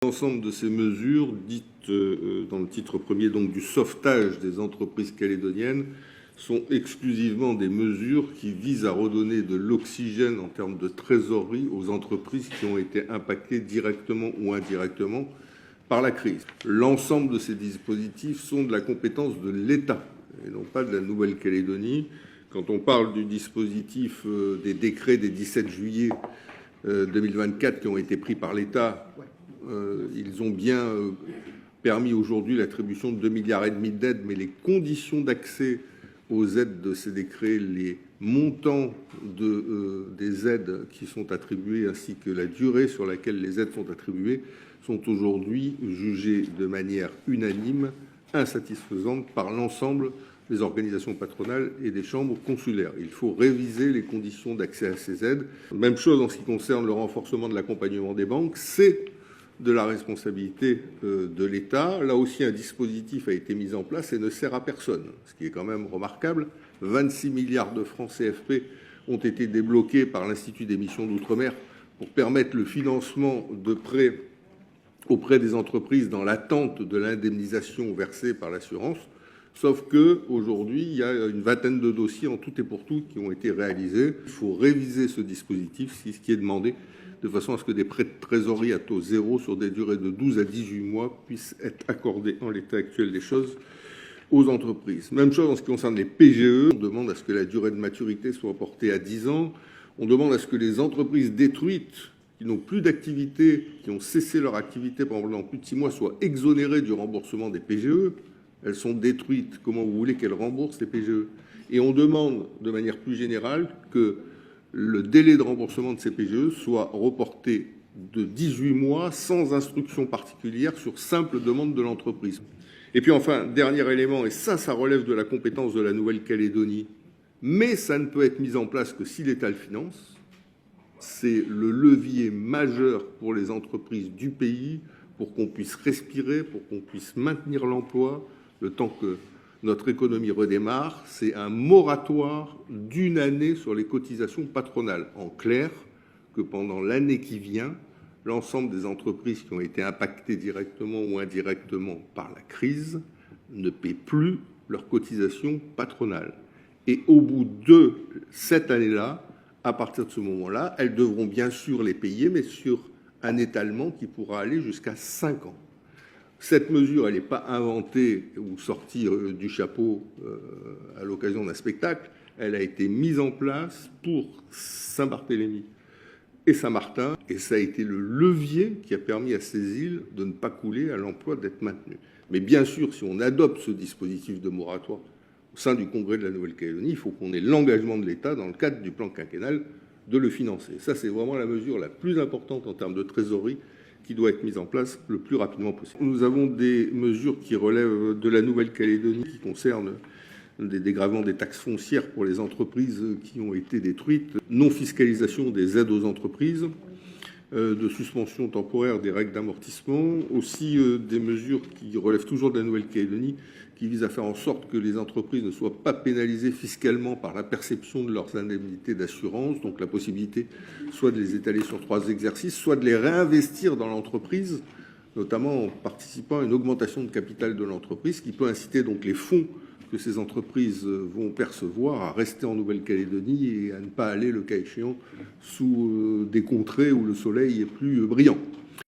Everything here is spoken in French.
L'ensemble de ces mesures, dites dans le titre premier donc, du sauvetage des entreprises calédoniennes, sont exclusivement des mesures qui visent à redonner de l'oxygène en termes de trésorerie aux entreprises qui ont été impactées directement ou indirectement par la crise. L'ensemble de ces dispositifs sont de la compétence de l'État et non pas de la Nouvelle-Calédonie. Quand on parle du dispositif des décrets des 17 juillet 2024 qui ont été pris par l'État, ils ont bien permis aujourd'hui l'attribution de 2,5 milliards d'aides, mais les conditions d'accès aux aides de ces décrets, les montants des aides qui sont attribuées ainsi que la durée sur laquelle les aides sont attribuées sont aujourd'hui jugées de manière unanime insatisfaisantes par l'ensemble des organisations patronales et des chambres consulaires. Il faut réviser les conditions d'accès à ces aides. Même chose en ce qui concerne le renforcement de l'accompagnement des banques, c'est de la responsabilité de l'État. Là aussi, un dispositif a été mis en place et ne sert à personne, ce qui est quand même remarquable. 26 milliards de francs CFP ont été débloqués par l'Institut d'émission d'outre-mer pour permettre le financement de prêts auprès des entreprises dans l'attente de l'indemnisation versée par l'assurance. Sauf qu'aujourd'hui, il y a une vingtaine de dossiers en tout et pour tout qui ont été réalisés. Il faut réviser ce dispositif, c'est ce qui est demandé, de façon à ce que des prêts de trésorerie à taux zéro sur des durées de 12 à 18 mois puissent être accordés en l'état actuel des choses aux entreprises. Même chose en ce qui concerne les PGE. On demande à ce que la durée de maturité soit portée à 10 ans. On demande à ce que les entreprises détruites, qui n'ont plus d'activité, qui ont cessé leur activité pendant plus de 6 mois, soient exonérées du remboursement des PGE. Elles sont détruites. Comment vous voulez qu'elles remboursent les PGE? Et on demande de manière plus générale que le délai de remboursement de ces PGE soit reporté de 18 mois sans instruction particulière sur simple demande de l'entreprise. Et puis enfin, dernier élément, et ça relève de la compétence de la Nouvelle-Calédonie, mais ça ne peut être mis en place que si l'État le finance. C'est le levier majeur pour les entreprises du pays, pour qu'on puisse respirer, pour qu'on puisse maintenir l'emploi, le temps que notre économie redémarre. C'est un moratoire d'une année sur les cotisations patronales. En clair, que pendant l'année qui vient, l'ensemble des entreprises qui ont été impactées directement ou indirectement par la crise ne paient plus leurs cotisations patronales. Et au bout de cette année-là, à partir de ce moment-là, elles devront bien sûr les payer, mais sur un étalement qui pourra aller jusqu'à 5 ans. Cette mesure, elle n'est pas inventée ou sortie du chapeau à l'occasion d'un spectacle. Elle a été mise en place pour Saint-Barthélemy et Saint-Martin, et ça a été le levier qui a permis à ces îles de ne pas couler, à l'emploi d'être maintenues. Mais bien sûr, si on adopte ce dispositif de moratoire au sein du Congrès de la Nouvelle-Calédonie, il faut qu'on ait l'engagement de l'État, dans le cadre du plan quinquennal, de le financer. Ça, c'est vraiment la mesure la plus importante en termes de trésorerie qui doit être mise en place le plus rapidement possible. Nous avons des mesures qui relèvent de la Nouvelle-Calédonie, qui concernent des dégrèvements des taxes foncières pour les entreprises qui ont été détruites, non-fiscalisation des aides aux entreprises, de suspension temporaire des règles d'amortissement, aussi des mesures qui relèvent toujours de la Nouvelle-Calédonie, qui visent à faire en sorte que les entreprises ne soient pas pénalisées fiscalement par la perception de leurs indemnités d'assurance, donc la possibilité soit de les étaler sur 3 exercices, soit de les réinvestir dans l'entreprise, notamment en participant à une augmentation de capital de l'entreprise, qui peut inciter donc les fonds que ces entreprises vont percevoir à rester en Nouvelle-Calédonie et à ne pas aller, le cas échéant, sous des contrées où le soleil est plus brillant.